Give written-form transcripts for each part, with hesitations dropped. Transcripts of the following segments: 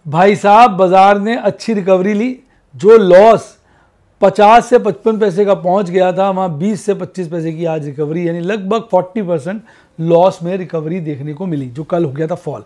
भाई साहब बाजार ने अच्छी रिकवरी ली। जो लॉस 50 से 55 पैसे का पहुंच गया था, वहाँ 20 से 25 पैसे की आज रिकवरी, यानी लगभग 40% लॉस में रिकवरी देखने को मिली, जो कल हो गया था फॉल।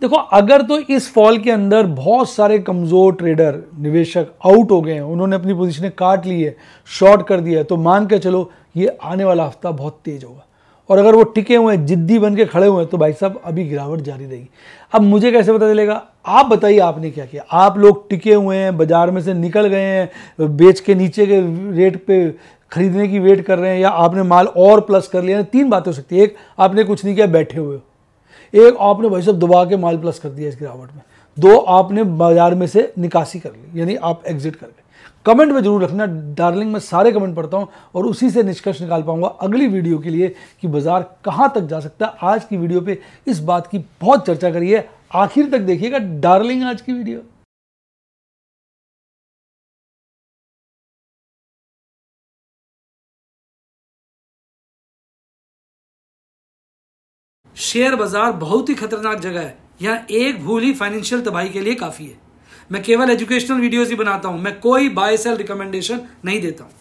देखो, अगर तो इस फॉल के अंदर बहुत सारे कमज़ोर ट्रेडर निवेशक आउट हो गए हैं, उन्होंने अपनी पोजीशनें काट ली है, शॉर्ट कर दिया है, तो मान के चलो ये आने वाला हफ्ता बहुत तेज होगा। और अगर वो टिके हुए हैं, जिद्दी बन के खड़े हुए हैं, तो भाई साहब अभी गिरावट जारी रहेगी। अब मुझे कैसे पता चलेगा? आप बताइए, आपने क्या किया? आप लोग टिके हुए हैं, बाजार में से निकल गए हैं, बेच के नीचे के रेट पे खरीदने की वेट कर रहे हैं, या आपने माल और प्लस कर लिया। 3 बातें हो सकती है। एक, आपने कुछ नहीं किया, बैठे हुए हो। एक, आपने भाई साहब दबा के माल प्लस कर दिया इस गिरावट में। 2, आपने बाजार में से निकासी कर ली, यानी आप एग्जिट कर गए। कमेंट में जरूर रखना डार्लिंग, मैं सारे कमेंट पढ़ता हूं और उसी से निष्कर्ष निकाल पाऊंगा अगली वीडियो के लिए कि बाजार कहां तक जा सकता है। आज की वीडियो पे इस बात की बहुत चर्चा करिए, आखिर तक देखिएगा डार्लिंग आज की वीडियो। शेयर बाजार बहुत ही खतरनाक जगह है। यहाँ एक भूल ही फाइनेंशियल तबाही के लिए काफी है। मैं केवल एजुकेशनल वीडियोस ही बनाता हूं, मैं कोई बाय सेल रिकमेंडेशन नहीं देता हूं।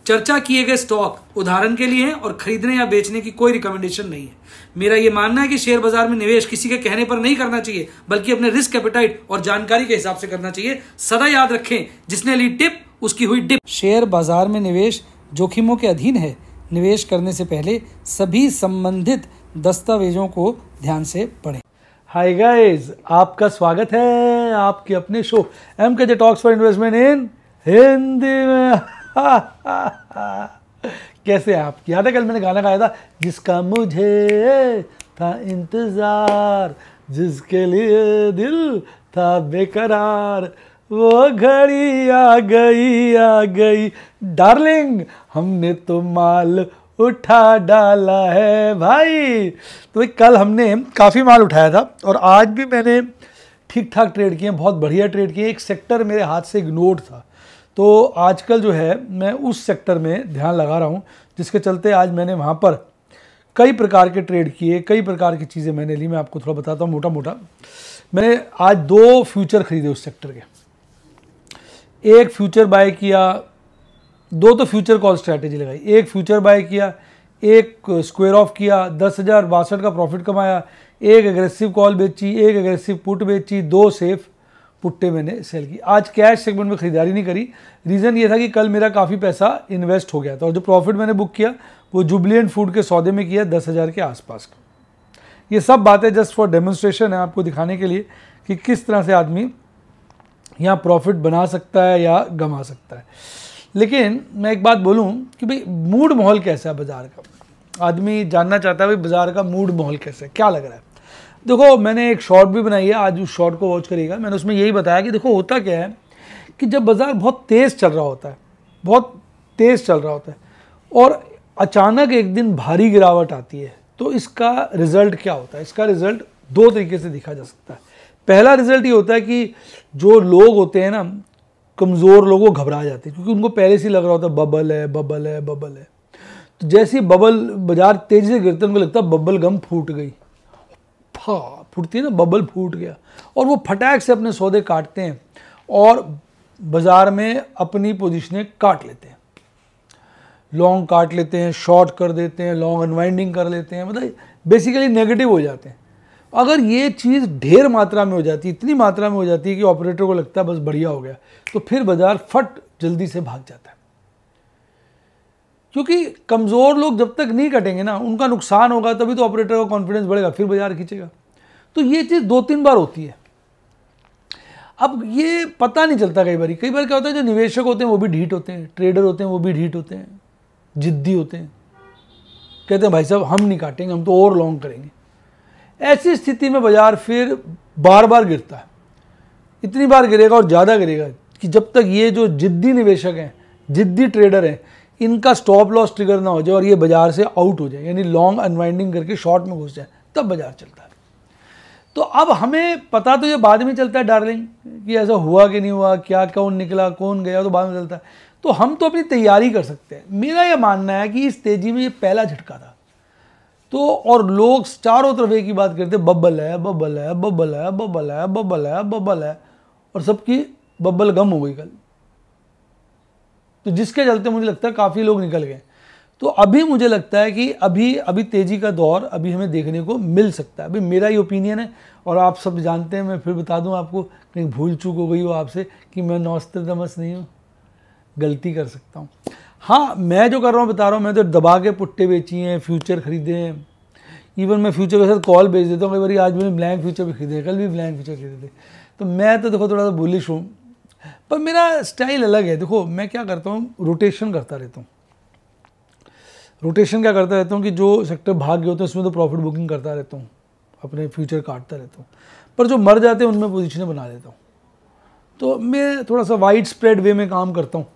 चर्चा किए गए स्टॉक उदाहरण के लिए हैं और खरीदने या बेचने की कोई रिकमेंडेशन नहीं है। मेरा यह मानना है कि शेयर बाजार में निवेश किसी के कहने पर नहीं करना चाहिए, बल्कि अपने रिस्क एपेटाइट और जानकारी के हिसाब से करना चाहिए। सदा याद रखें, जिसने ली टिप उसकी हुई डिप। शेयर बाजार में निवेश जोखिमों के अधीन है। निवेश करने से पहले सभी संबंधित दस्तावेजों को ध्यान से पढ़ें। हाय गाइस, आपका स्वागत है आपके अपने show MKJ talks for investment इन हिंदी में। कैसे हैं आप? याद है कल मैंने गाना गाया था, जिसका मुझे था इंतजार, जिसके लिए दिल था बेकरार, वो घड़ी आ गई डार्लिंग, हमने तो माल उठा डाला है भाई। तो भाई कल हमने काफ़ी माल उठाया था और आज भी मैंने ठीक ठाक ट्रेड किए, बहुत बढ़िया ट्रेड किए। एक सेक्टर मेरे हाथ से इग्नोर्ड था, तो आजकल जो है मैं उस सेक्टर में ध्यान लगा रहा हूँ, जिसके चलते आज मैंने वहाँ पर कई प्रकार के ट्रेड किए, कई प्रकार की चीज़ें मैंने ली। मैं आपको थोड़ा बताता हूँ मोटा मोटा। मैंने आज 2 फ्यूचर खरीदे उस सेक्टर के। एक फ्यूचर बाय किया, 2 तो फ्यूचर कॉल स्ट्रैटेजी लगाई। एक फ्यूचर बाय किया, एक स्क्वायर ऑफ किया, 10,062 का प्रॉफिट कमाया। एक एग्रेसिव कॉल बेची, एक एग्रेसिव पुट बेची, 2 सेफ पुट्टे मैंने सेल की। आज कैश सेगमेंट में खरीदारी नहीं करी। रीज़न ये था कि कल मेरा काफ़ी पैसा इन्वेस्ट हो गया था और जो प्रॉफिट मैंने बुक किया वो जुबिलिएंट फूड के सौदे में किया 10,000 के आसपास का। ये सब बातें जस्ट फॉर डेमोन्स्ट्रेशन है, आपको दिखाने के लिए कि किस तरह से आदमी यहाँ प्रॉफिट बना सकता है या गंवा सकता है। लेकिन मैं एक बात बोलूं कि भाई मूड माहौल कैसा है बाजार का? आदमी जानना चाहता है भाई बाजार का मूड माहौल कैसा है, क्या लग रहा है। देखो, मैंने एक शॉर्ट भी बनाई है, आज उस शॉर्ट को वॉच करिएगा। मैंने उसमें यही बताया कि देखो होता क्या है कि जब बाजार बहुत तेज़ चल रहा होता है, बहुत तेज़ चल रहा होता है और अचानक एक दिन भारी गिरावट आती है, तो इसका रिजल्ट क्या होता है? इसका रिजल्ट 2 तरीके से देखा जा सकता है। पहला रिजल्ट ये होता है कि जो लोग होते हैं ना, कमज़ोर लोग, वो घबरा जाते हैं, क्योंकि उनको पहले से ही लग रहा होता है बबल है बबल है बबल है। तो जैसे ही बबल बाजार तेज़ी से गिरते हैं, उनको लगता है बबल गम फूट गई, फूटती है ना, बबल फूट गया, और वो फटाक से अपने सौदे काटते हैं और बाजार में अपनी पोजीशनें काट लेते हैं। लॉन्ग काट लेते हैं, शॉर्ट कर देते हैं, लॉन्ग अनवाइंडिंग कर लेते हैं, मतलब बेसिकली नेगेटिव हो जाते हैं। अगर ये चीज़ ढेर मात्रा में हो जाती है, इतनी मात्रा में हो जाती है कि ऑपरेटर को लगता है बस बढ़िया हो गया, तो फिर बाजार फट जल्दी से भाग जाता है। क्योंकि कमज़ोर लोग जब तक नहीं कटेंगे ना, उनका नुकसान होगा, तभी तो ऑपरेटर का कॉन्फिडेंस बढ़ेगा, फिर बाजार खींचेगा। तो ये चीज़ 2-3 बार होती है। अब ये पता नहीं चलता कई बार क्या होता है, जो निवेशक होते हैं वो भी ढीठ होते हैं, ट्रेडर होते हैं वो भी ढीठ होते हैं, जिद्दी होते हैं, कहते हैं भाई साहब हम नहीं काटेंगे, हम तो और लॉन्ग करेंगे। ऐसी स्थिति में बाजार फिर बार बार गिरता है। इतनी बार गिरेगा और ज़्यादा गिरेगा कि जब तक ये जो जिद्दी निवेशक हैं, जिद्दी ट्रेडर हैं, इनका स्टॉप लॉस ट्रिगर ना हो जाए और ये बाजार से आउट हो जाए, यानी लॉन्ग अनवाइंडिंग करके शॉर्ट में घुस जाए, तब बाजार चलता है। तो अब हमें पता तो ये बाद में चलता है डार्लिंग कि ऐसा हुआ कि नहीं हुआ, क्या कौन निकला कौन गया, तो बाद में चलता है। तो हम तो अपनी तैयारी कर सकते हैं। मेरा यह मानना है कि इस तेज़ी में ये पहला झटका था, तो और लोग चारों तरफ एक ही बात करते, बबल है बबल है बबल है बबल है बबल है बबल है, और सबकी बबल गम हो गई कल। तो जिसके चलते मुझे लगता है काफ़ी लोग निकल गए। तो अभी मुझे लगता है कि अभी तेज़ी का दौर अभी हमें देखने को मिल सकता है। अभी मेरा ही ओपिनियन है, और आप सब जानते हैं, मैं फिर बता दूं आपको, कहीं भूल चूक हो गई हो आपसे कि मैं नॉस्ट्रेडमस नहीं हूँ, गलती कर सकता हूँ। हाँ, मैं जो कर रहा हूँ बता रहा हूँ, मैं तो दबा के पुट्टे बेची हैं, फ्यूचर खरीदे हैं, इवन मैं फ्यूचर के साथ कॉल बेच देता हूँ कई बार। आज मैंने ब्लैंक फ्यूचर भी खरीदे, कल भी ब्लैंक फ्यूचर खरीदे थे। तो मैं तो देखो थोड़ा सा बुलिश हूँ, पर मेरा स्टाइल अलग है। देखो मैं क्या करता हूँ, रोटेशन करता रहता हूँ। रोटेशन क्या करता रहता हूँ कि जो सेक्टर भाग गए होते हैं उसमें तो प्रॉफिट बुकिंग करता रहता हूँ, अपने फ्यूचर काटता रहता हूँ, पर जो मर जाते हैं उनमें पोजीशनें बना लेता हूँ। तो मैं थोड़ा सा वाइड स्प्रेड वे में काम करता हूँ,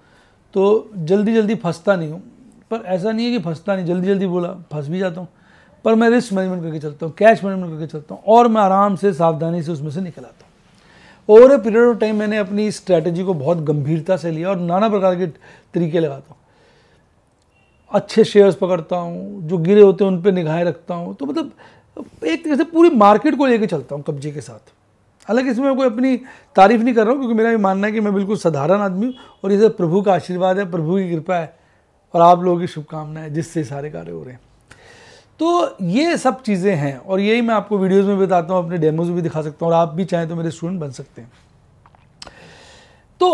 तो जल्दी जल्दी फंसता नहीं हूँ। पर ऐसा नहीं है कि फंसता नहीं, जल्दी जल्दी बोला फंस भी जाता हूँ, पर मैं रिस्क मैनेजमेंट करके चलता हूँ, कैश मैनेजमेंट करके चलता हूँ, और मैं आराम से सावधानी से उसमें से निकल आता हूँ। Over a period of time मैंने अपनी स्ट्रैटेजी को बहुत गंभीरता से लिया और नाना प्रकार के तरीके लगाता हूँ। अच्छे शेयर्स पकड़ता हूँ, जो गिरे होते हैं उन पर निगाहें रखता हूँ। तो मतलब एक तरह से पूरी मार्केट को लेके चलता हूँ कब्जे के साथ। हालांकि इसमें मैं कोई अपनी तारीफ नहीं कर रहा हूँ, क्योंकि मेरा ये मानना है कि मैं बिल्कुल साधारण आदमी हूँ, और ये सब प्रभु का आशीर्वाद है, प्रभु की कृपा है, और आप लोगों की शुभकामनाएं, जिससे सारे कार्य हो रहे हैं। तो ये सब चीज़ें हैं, और यही मैं आपको वीडियोज़ में बताता हूँ, अपने डेमोज भी दिखा सकता हूँ, और आप भी चाहें तो मेरे स्टूडेंट बन सकते हैं। तो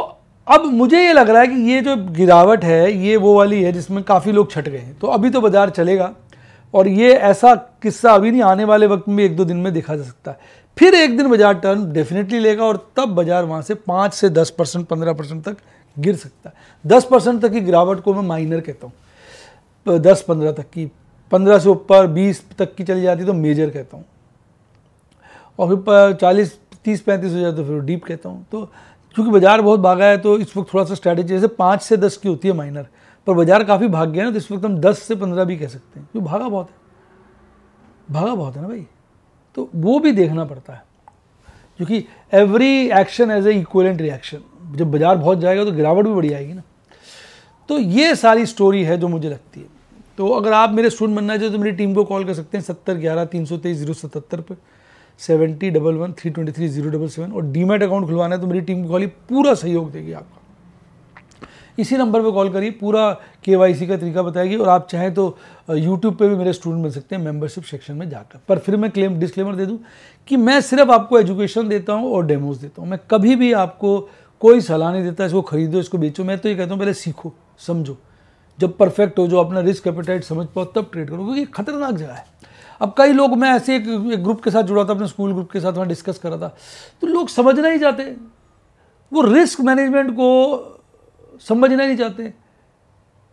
अब मुझे ये लग रहा है कि ये जो गिरावट है ये वो वाली है जिसमें काफ़ी लोग छट गए हैं। तो अभी तो बाजार चलेगा, और ये ऐसा किस्सा अभी नहीं, आने वाले वक्त में 1-2 दिन में देखा जा सकता है। फिर एक दिन बाजार टर्न डेफिनेटली लेगा, और तब बाजार वहाँ से 5 से 10%, 15% तक गिर सकता है। 10% तक की गिरावट को मैं माइनर कहता हूँ, 10-15 तक की, 15 से ऊपर 20 तक की चली जाती तो मेजर कहता हूँ, और फिर 40, 30, 35 हो जाए तो फिर डीप कहता हूँ। तो क्योंकि बाजार बहुत भागा है, तो इस वक्त थोड़ा सा स्ट्रैटेजी, जैसे 5 से 10 की होती है माइनर, पर बाजार काफ़ी भाग गया ना, तो इस वक्त हम 10 से 15 भी कह सकते हैं, क्योंकि भागा बहुत है ना भाई। तो वो भी देखना पड़ता है, क्योंकि every action has a equivalent reaction. जब बाजार बहुत जाएगा तो गिरावट भी बड़ी आएगी ना। तो ये सारी स्टोरी है जो मुझे लगती है। तो अगर आप मेरे स्टूडेंट बनना चाहते तो मेरी टीम को कॉल कर सकते हैं 7011-323-077 पर, 7011-323-077, और डीमैट अकाउंट खुलवाना है तो मेरी टीम को कॉल, पूरा सहयोग देगी आपका। इसी नंबर पे कॉल करिए, पूरा KYC का तरीका बताएगी, और आप चाहें तो YouTube पे भी मेरे स्टूडेंट बन सकते हैं मेंबरशिप सेक्शन में जाकर। पर फिर मैं डिस्क्लेमर दे दूं कि मैं सिर्फ आपको एजुकेशन देता हूं और डेमोज देता हूं, मैं कभी भी आपको कोई सलाह नहीं देता इसको खरीदो इसको बेचो। मैं तो ये कहता हूँ पहले सीखो समझो, जब परफेक्ट हो, जो अपना रिस्क एपेटाइट समझ पाओ, तब ट्रेड करो, क्योंकि खतरनाक जगह है। अब कई लोग, मैं ऐसे एक ग्रुप के साथ जुड़ा था, अपने स्कूल ग्रुप के साथ, वहाँ डिस्कस कर रहा था, तो लोग समझना ही चाहते, वो रिस्क मैनेजमेंट को समझना नहीं चाहते।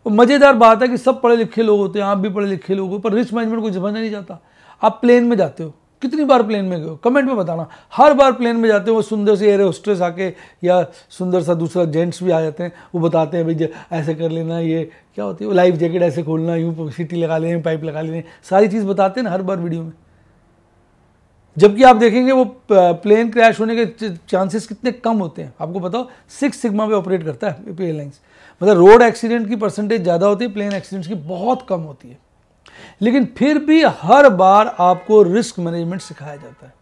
मज़ेदार बात है कि सब पढ़े लिखे लोग होते हैं, आप भी पढ़े लिखे लोग हो, पर रिस्क मैनेजमेंट को समझना नहीं चाहता। आप प्लेन में जाते हो, कितनी बार प्लेन में गए हो, कमेंट में बताना। हर बार प्लेन में जाते हो, वो सुंदर से एयर होस्टेस आके, या सुंदर सा दूसरा जेंट्स भी आ जाते हैं, वो बताते हैं भाई ऐसे कर लेना, ये क्या होती है, वो लाइफ जैकेट ऐसे खोलना, यूँ सीटी लगा लें, पाइप लगा लें, सारी चीज़ बताते हैं ना हर बार वीडियो में। जबकि आप देखेंगे वो प्लेन क्रैश होने के चांसेस कितने कम होते हैं। आपको बताओ 6 सिग्मा पे ऑपरेट करता है एयरलाइंस, मतलब रोड एक्सीडेंट की परसेंटेज ज़्यादा होती है, प्लेन एक्सीडेंट्स की बहुत कम होती है। लेकिन फिर भी हर बार आपको रिस्क मैनेजमेंट सिखाया जाता है।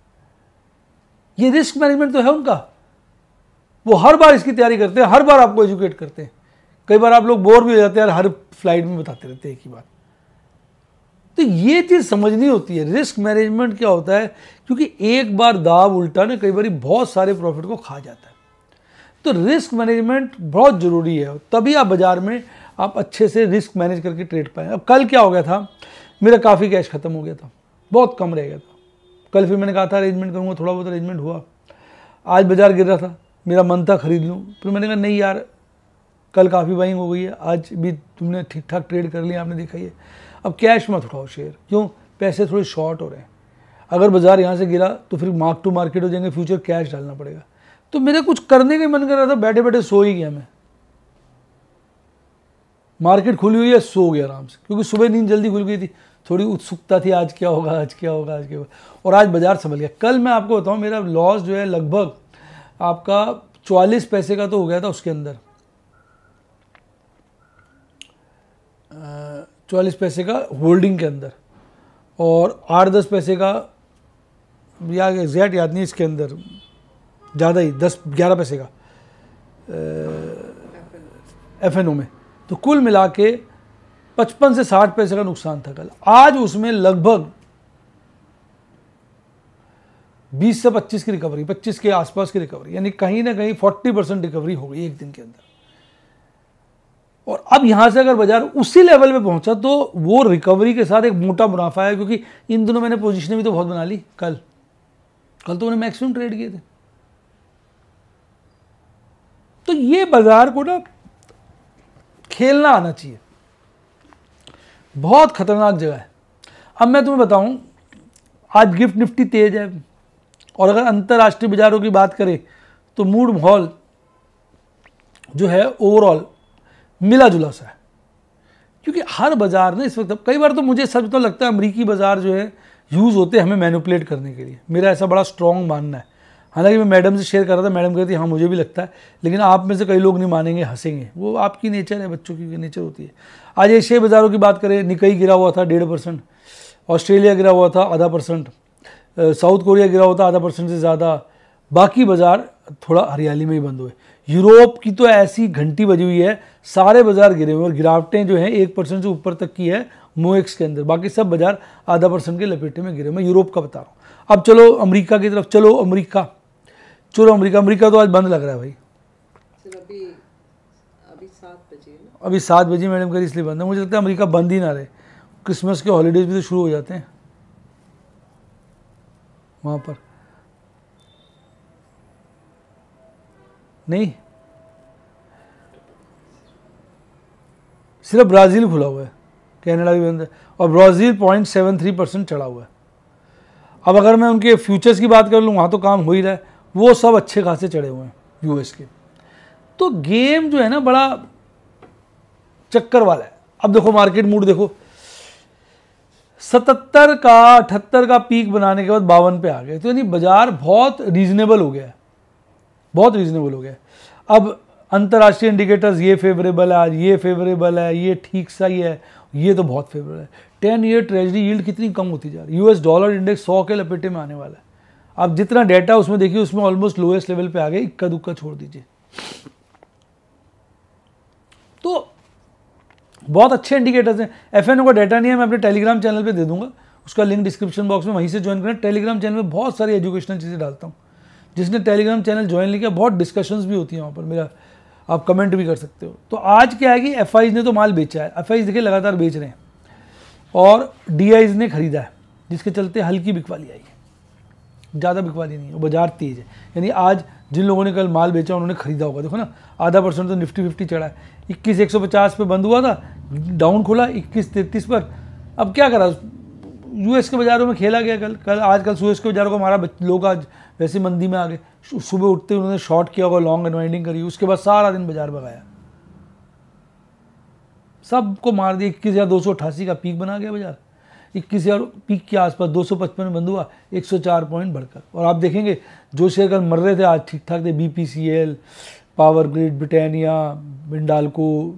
ये रिस्क मैनेजमेंट तो है उनका, वो हर बार इसकी तैयारी करते हैं, हर बार आपको एजुकेट करते हैं। कई बार आप लोग बोर भी हो जाते हैं, हर फ्लाइट में बताते रहते हैं एक ही बात। तो ये चीज़ समझनी होती है, रिस्क मैनेजमेंट क्या होता है, क्योंकि एक बार दाव उल्टा ना कई बार बहुत सारे प्रॉफिट को खा जाता है। तो रिस्क मैनेजमेंट बहुत ज़रूरी है, तभी आप बाजार में आप अच्छे से रिस्क मैनेज करके ट्रेड पाएँ। अब कल क्या हो गया था, मेरा काफ़ी कैश ख़त्म हो गया था, बहुत कम रह गया था। कल फिर मैंने कहा था अरेंजमेंट करूँगा, थोड़ा बहुत अरेंजमेंट हुआ। आज बाजार गिर रहा था, मेरा मन था खरीद लूँ, फिर मैंने कहा नहीं यार, कल काफ़ी बाइंग हो गई है, आज भी तुमने ठीक ठाक ट्रेड कर लिया, आपने देखा ही है, अब कैश मत उठाओ शेयर। क्यों? पैसे थोड़े शॉर्ट हो रहे हैं। अगर बाजार यहाँ से गिरा तो फिर मार्क टू मार्केट हो जाएंगे, फ्यूचर कैश डालना पड़ेगा। तो मेरा कुछ करने का मन कर रहा था, बैठे बैठे सो ही गया मैं। मार्केट खुली हुई है, सो गया आराम से, क्योंकि सुबह नींद जल्दी खुल गई थी, थोड़ी उत्सुकता थी आज क्या होगा, आज क्या होगा, आज क्या होगा, और आज बाजार संभल गया। कल मैं आपको बताऊँ, मेरा लॉस जो है लगभग आपका 44 पैसे का तो हो गया था उसके अंदर, 44 पैसे का होल्डिंग के अंदर, और 8-10 पैसे का, या एग्जैक्ट याद नहीं इसके अंदर, ज़्यादा ही 10-11 पैसे का FNO में। तो कुल मिला के 55 से 60 पैसे का नुकसान था कल। आज उसमें लगभग 20 से 25 की रिकवरी, 25 के आसपास की रिकवरी, यानी कहीं ना कहीं 40% रिकवरी हो गई एक दिन के अंदर। और अब यहां से अगर बाजार उसी लेवल पे पहुंचा तो वो रिकवरी के साथ एक मोटा मुनाफा है, क्योंकि इन दिनों मैंने पोजीशनें भी तो बहुत बना ली। कल तो मैंने मैक्सिमम ट्रेड किए थे। तो ये बाजार को ना खेलना आना चाहिए, बहुत खतरनाक जगह है। अब मैं तुम्हें बताऊं, आज गिफ्ट निफ्टी तेज है, और अगर अंतर्राष्ट्रीय बाजारों की बात करें तो मूड माहौल जो है ओवरऑल मिला जुला सा है, क्योंकि हर बाजार ने इस वक्त, कई बार तो मुझे सच तो लगता है अमेरिकी बाजार जो है यूज़ होते हैं हमें मैनिपुलेट करने के लिए। मेरा ऐसा बड़ा स्ट्रॉन्ग मानना है। हालांकि मैं मैडम से शेयर कर रहा था, मैडम कहती हाँ मुझे भी लगता है, लेकिन आप में से कई लोग नहीं मानेंगे, हंसेंगे, वो आपकी नेचर है, बच्चों की नेचर होती है। आज एशियाई बाज़ारों की बात करें, निकाई गिरा हुआ था 1.5%, ऑस्ट्रेलिया गिरा हुआ था 0.5%, साउथ कोरिया गिरा हुआ था 0.5% से ज़्यादा, बाकी बाज़ार थोड़ा हरियाली में ही बंद हुए। यूरोप की तो ऐसी घंटी बजी हुई है, सारे बाज़ार गिरे हुए, और गिरावटें जो हैं 1% से ऊपर तक की है मोएक्स के अंदर, बाकी सब बाज़ार 0.5% के लपेटे में गिरे। मैं यूरोप का बता रहा हूँ। अब चलो अमेरिका की तरफ, चलो अमेरिका तो आज बंद लग रहा है भाई। अभी 7 बजे मैडम करी, इसलिए बंद है। मुझे लगता है अमेरिका बंद ही ना रहे, क्रिसमस के हॉलीडेज भी तो शुरू हो जाते हैं वहाँ पर। नहीं, सिर्फ ब्राज़ील खुला हुआ है, कनाडा भी बंद है, और ब्राज़ील 0.73% चढ़ा हुआ है। अब अगर मैं उनके फ्यूचर्स की बात कर लूँ, वहाँ तो काम हो ही रहा है, वो सब अच्छे खासे चढ़े हुए हैं यूएस के। तो गेम जो है ना बड़ा चक्कर वाला है। अब देखो मार्केट मूड देखो, 77 का 78 का पीक बनाने के बाद 52 पे आ गए, तो यानी बाजार बहुत रीजनेबल हो गया है, बहुत रीजनेबल हो गया है। अब अंतर्राष्ट्रीय इंडिकेटर्स ये फेवरेबल है, आज ये फेवरेबल है, ये ठीक सा ही है, ये तो बहुत फेवरेबल है। 10 ईयर ट्रेजरी यील्ड कितनी कम होती जा रही है। यूएस डॉलर इंडेक्स 100 के लपेटे में आने वाला है। आप जितना डेटा उसमें देखिए, उसमें ऑलमोस्ट लोएस्ट लेवल पे आ गए, इक्का दुक्का छोड़ दीजिए। तो बहुत अच्छे इंडिकेटर्स हैं। एफएनओ का डाटा नहीं है, मैं अपने टेलीग्राम चैनल पे दे दूंगा, उसका लिंक डिस्क्रिप्शन बॉक्स में, वहीं से ज्वाइन करें। टेलीग्राम चैनल में बहुत सारी एजुकेशनल चीज़ें डालता हूँ। जिसने टेलीग्राम चैनल ज्वाइन नहीं किया, बहुत डिस्कशंस भी होती हैं वहाँ पर, मेरा आप कमेंट भी कर सकते हो। तो आज क्या है कि एफआईज ने तो माल बेचा है, एफआईज देखिए लगातार बेच रहे हैं, और डीआईज ने खरीदा है, जिसके चलते हल्की बिकवाली आई है, ज़्यादा बिकवाली नहीं है, बाजार तेज है। यानी आज जिन लोगों ने कल माल बेचा उन्होंने खरीदा होगा। देखो ना, 0.5% तो निफ्टी 50 चढ़ा है, 21,150 पे बंद हुआ था, डाउन खुला 21,33 पर। अब क्या करा, यूएस के बाज़ारों में खेला गया कल यूएस के बाज़ारों को मारा, लोग आज वैसे मंदी में आ गए। सुबह उठते उन्होंने शॉर्ट किया होगा, लॉन्ग अनवाइंडिंग करी, उसके बाद सारा दिन बाजार भगाया, सबको मार दिया। 21,288 का पीक बना गया बाजार, 21,000 पीक के आसपास 255 में बंद हुआ, 104 पॉइंट बढ़कर। और आप देखेंगे जो शेयर कल मर रहे थे आज ठीक ठाक थे, BPCL, power grid, Britannia, Hindalco,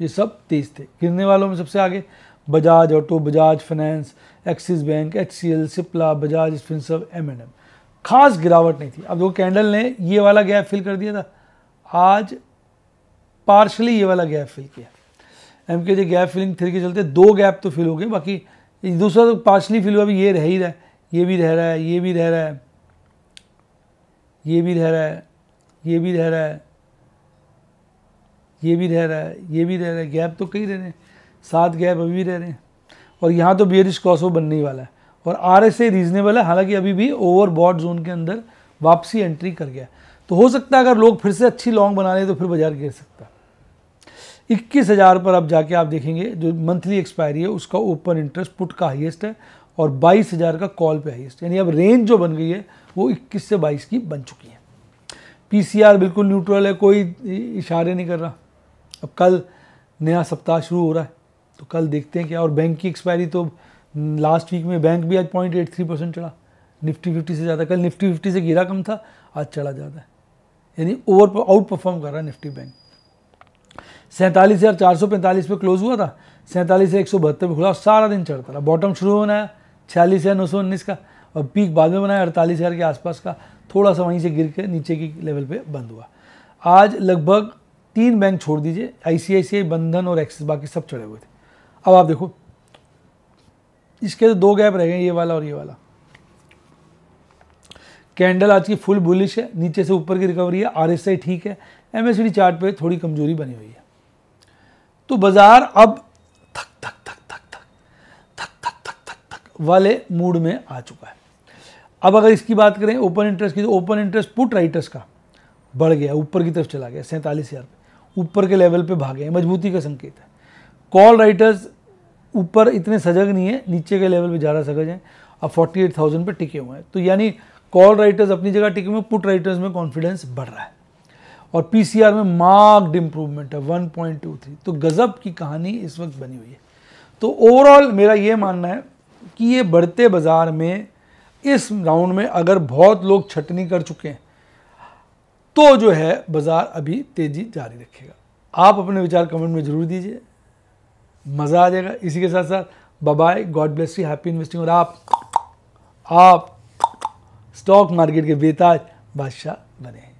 ये सब तेज थे। गिरने वालों में सबसे आगे Bajaj auto, Bajaj finance, axis bank, HCL, Cipla, Bajaj Finserv, M&M। खास गिरावट नहीं थी। अब देखो कैंडल ने ये वाला गैप फिल कर दिया था, आज पार्शली ये वाला गैप फिल किया। MKJ गैप फिलिंग 3 के चलते 2 गैप तो फिल हो गए, बाकी दूसरा तो पार्शली फिल हुआ, भी ये रह ही रहा है, ये भी रह रहा है, ये भी रह रहा है, ये भी रह रहा है, ये भी रह रहा है, ये भी रह रहा है, ये भी रह रहा है। गैप तो कई रह रहे हैं, 7 गैप अभी भी रह रहे हैं, और यहाँ तो बियरिश क्रॉसओवर बनने ही वाला है। और RSI रीजनेबल है, हालांकि अभी भी ओवरबॉट जोन के अंदर वापसी एंट्री कर गया। तो हो सकता है अगर लोग फिर से अच्छी लॉन्ग बना ले तो फिर बाजार गिर सकता है। 21,000 पर अब जाके आप देखेंगे जो मंथली एक्सपायरी है उसका ओपन इंटरेस्ट पुट का हाईएस्ट है, और 22,000 का कॉल पे हाईएस्ट, यानी अब रेंज जो बन गई है वो 21 से 22 की बन चुकी है। PCR बिल्कुल न्यूट्रल है, कोई इशारे नहीं कर रहा। अब कल नया सप्ताह शुरू हो रहा है, तो कल देखते हैं क्या। और बैंक की एक्सपायरी तो लास्ट वीक में बैंक भी आज 0.83% चढ़ा, निफ्टी 50 से ज़्यादा। कल निफ्टी 50 से गिरा कम था, आज चढ़ा ज़्यादा है, यानी आउट परफॉर्म कर रहा है निफ्टी बैंक। 47,445 पे क्लोज हुआ था, 47,172 पे खुला, और सारा दिन चढ़ता रहा। बॉटम शुरू होना है 46,919 का, और पीक बाद में बनाया 48,000 के आसपास का, थोड़ा सा वहीं से गिर के नीचे की लेवल पे बंद हुआ। आज लगभग 3 बैंक छोड़ दीजिए, ICICI, बंधन और एक्सिस, बाकी सब चढ़े हुए थे। अब आप देखो इसके तो 2 गैप रह गए, ये वाला और ये वाला। कैंडल आज की फुल बुलिश है, नीचे से ऊपर की रिकवरी है, RSI ठीक है, MACD चार्ट पे थोड़ी कमजोरी बनी हुई है। तो बाजार अब थक थक थक थक थक थक थक थक थक थक वाले मूड में आ चुका है। अब अगर इसकी बात करें ओपन इंटरेस्ट की, तो ओपन इंटरेस्ट पुट राइटर्स का बढ़ गया, ऊपर की तरफ चला गया 47,000 पे, ऊपर के लेवल पे भागे, मजबूती का संकेत है। कॉल राइटर्स ऊपर इतने सजग नहीं है, नीचे के लेवल पे ज़्यादा सजग हैं, अब 48,000 पे टिके हुए हैं। तो यानी कॉल राइटर्स अपनी जगह टिके हुए, पुट राइटर्स में कॉन्फिडेंस बढ़ रहा है, और PCR में मार्क्ड इंप्रूवमेंट है 1.23। तो गजब की कहानी इस वक्त बनी हुई है। तो ओवरऑल मेरा ये मानना है कि ये बढ़ते बाजार में इस राउंड में अगर बहुत लोग छटनी कर चुके हैं तो जो है बाजार अभी तेजी जारी रखेगा। आप अपने विचार कमेंट में जरूर दीजिए, मज़ा आ जाएगा। इसी के साथ साथ bye bye, God bless you, happy investing. और आप स्टॉक मार्केट के बेताज बादशाह बने।